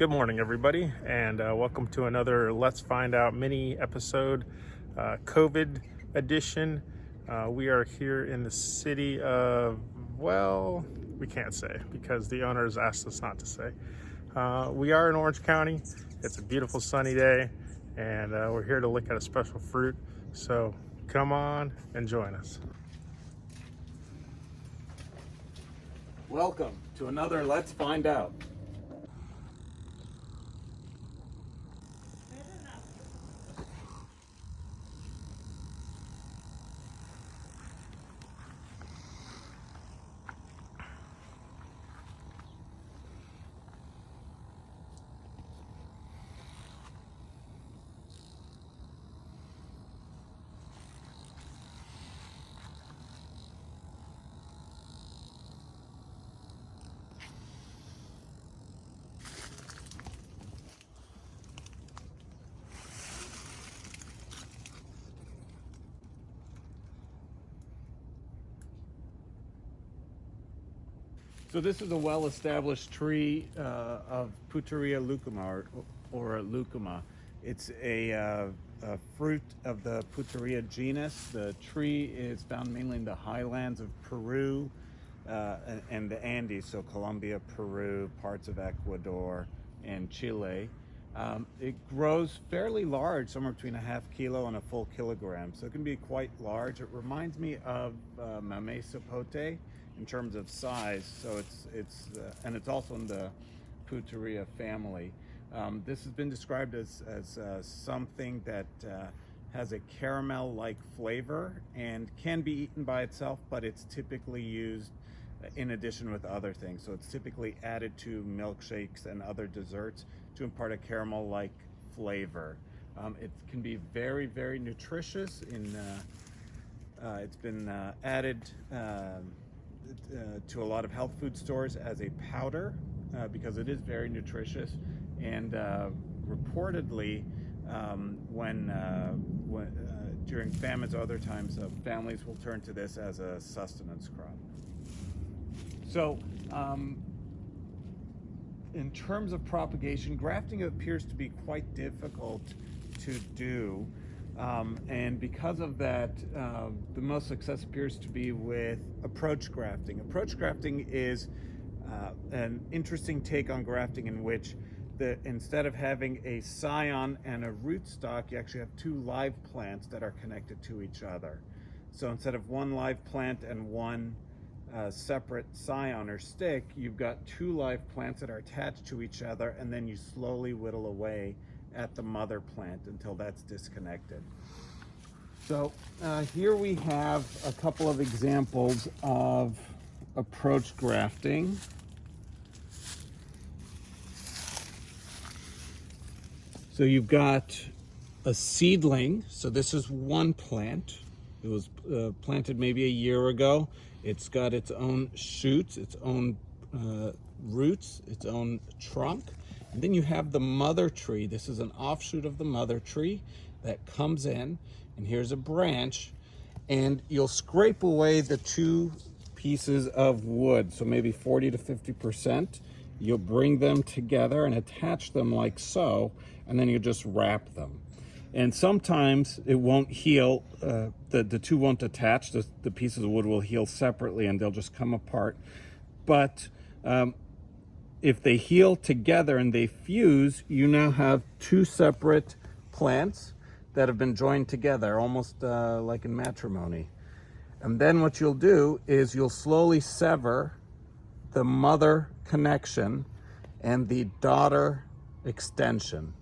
Good morning, everybody, and welcome to another Let's Find Out mini episode, COVID edition. We are here in the city of, well, we can't say because the owners asked us not to say. We are in Orange County. It's a beautiful sunny day, and we're here to look at a special fruit. So come on and join us. Welcome to another Let's Find Out. So this is a well-established tree of Puteria-lucuma or lucuma. It's a fruit of the Puteria genus. The tree is found mainly in the highlands of Peru and the Andes, so Colombia, Peru, parts of Ecuador, and Chile. It grows fairly large, somewhere between a half kilo and a full kilogram, so it can be quite large. It reminds me of mamey sapote in terms of size, so it's also in the Puteria family. This has been described as something that has a caramel-like flavor and can be eaten by itself, but it's typically used in addition with other things. So it's typically added to milkshakes and other desserts to impart a caramel-like flavor. It can be very, very nutritious. It's been added to a lot of health food stores as a powder because it is very nutritious, and reportedly during famines or other times, families will turn to this as a sustenance crop. So in terms of propagation, grafting appears to be quite difficult to do. And because of that, the most success appears to be with approach grafting. Approach grafting is an interesting take on grafting in which instead of having a scion and a rootstock, you actually have two live plants that are connected to each other. So instead of one live plant and one separate scion or stick, you've got two live plants that are attached to each other, and then you slowly whittle away at the mother plant until that's disconnected. So here we have a couple of examples of approach grafting. So you've got a seedling. So this is one plant. It was planted maybe a year ago. It's got its own shoots, its own roots, its own trunk. And then you have the mother tree. This is an offshoot of the mother tree that comes in, and here's a branch, and you'll scrape away the two pieces of wood, so maybe 40 to 50%. You'll bring them together and attach them like so, and then you just wrap them. And sometimes it won't heal, the two won't attach, the pieces of wood will heal separately and they'll just come apart. But if they heal together and they fuse, you now have two separate plants that have been joined together, almost like in matrimony. And then what you'll do is you'll slowly sever the mother connection and the daughter extension.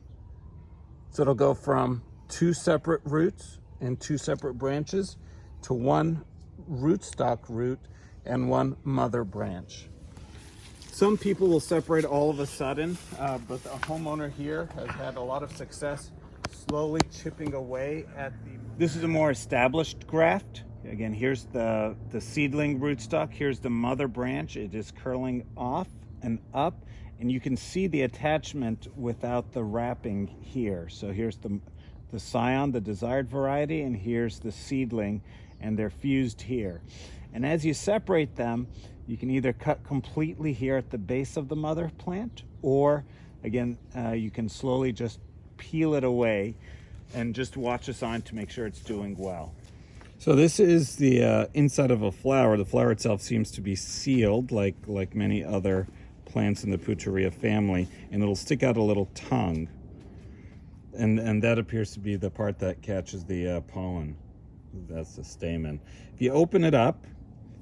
So it'll go from two separate roots and two separate branches to one rootstock root and one mother branch. Some people will separate all of a sudden, but the homeowner here has had a lot of success slowly chipping away at the... This is a more established graft. Again, here's the seedling rootstock. Here's the mother branch. It is curling off and up, and you can see the attachment without the wrapping here. So here's the scion, the desired variety, and here's the seedling, and they're fused here. And as you separate them, you can either cut completely here at the base of the mother plant, or Again, you can slowly just peel it away and just watch the sign to make sure it's doing well. So this is the inside of a flower. The flower itself seems to be sealed like many other plants in the Pucheria family, and it'll stick out a little tongue. And that appears to be the part that catches the pollen. That's the stamen. If you open it up,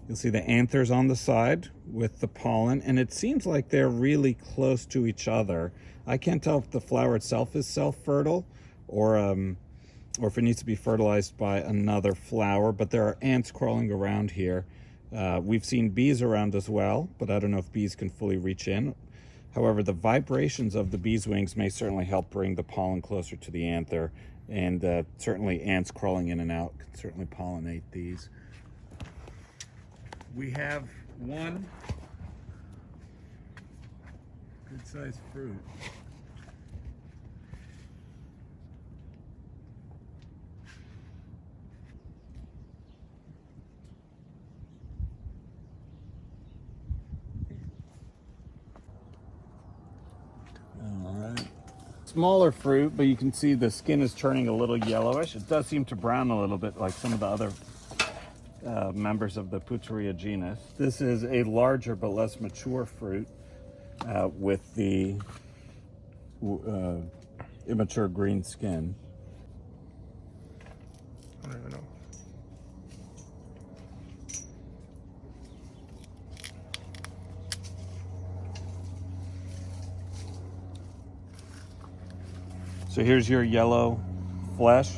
you'll see the anthers on the side with the pollen, and it seems like they're really close to each other. I can't tell if the flower itself is self-fertile or if it needs to be fertilized by another flower, but there are ants crawling around here. We've seen bees around as well, but I don't know if bees can fully reach in. However, the vibrations of the bees' wings may certainly help bring the pollen closer to the anther, and certainly ants crawling in and out can certainly pollinate these. We have one good-sized fruit. Smaller fruit, but you can see the skin is turning a little yellowish. It does seem to brown a little bit like some of the other members of the Pucheria genus. This is a larger but less mature fruit with the immature green skin. I don't even know. So here's your yellow flesh,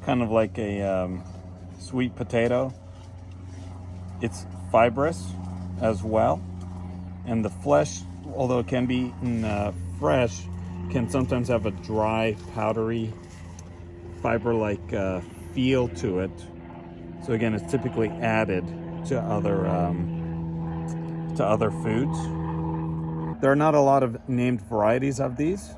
kind of like a sweet potato. It's fibrous as well, and the flesh, although it can be eaten fresh, can sometimes have a dry, powdery, fiber-like feel to it. So again, it's typically added to other foods. There are not a lot of named varieties of these.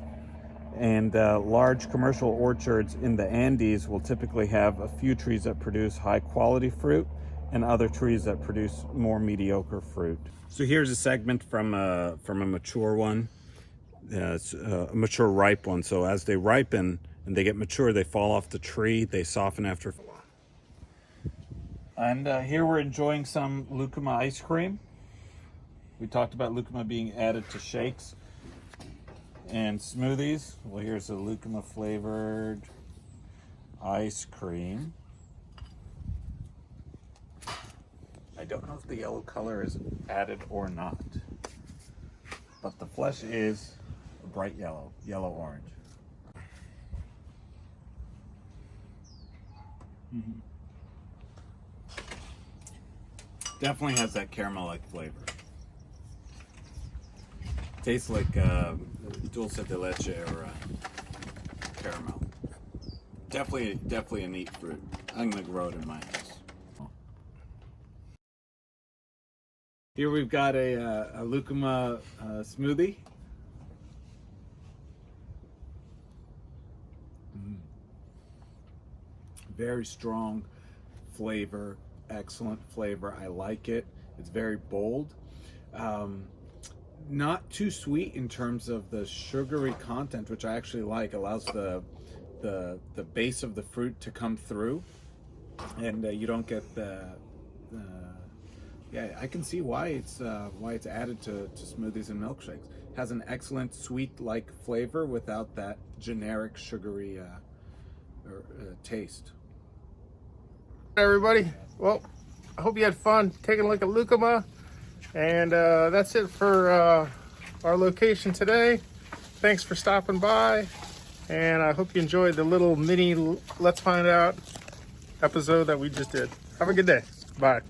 And large commercial orchards in the Andes will typically have a few trees that produce high quality fruit and other trees that produce more mediocre fruit. So here's a segment from a mature one. It's a mature ripe one. So as they ripen and they get mature, they fall off the tree, they soften after. And here we're enjoying some lucuma ice cream. We talked about lucuma being added to shakes and smoothies. Well, here's a lucuma flavored ice cream. I don't know if the yellow color is added or not, but the flesh is a bright yellow, yellow-orange. Definitely has that caramel-like flavor. Tastes like dulce de leche or caramel. Definitely a neat fruit. I'm gonna grow it in my house. Here we've got a lucuma smoothie. Very strong flavor, excellent flavor. I like it. It's very bold. Not too sweet in terms of the sugary content, which I actually like. Allows the base of the fruit to come through, and you don't get yeah, I can see why it's added to smoothies and milkshakes. Has an excellent sweet-like flavor without that generic sugary taste. Everybody, well, I hope you had fun taking a look at lucuma. And that's it for our location today. Thanks for stopping by. And I hope you enjoyed the little mini Let's Find Out episode that we just did. Have a good day. Bye.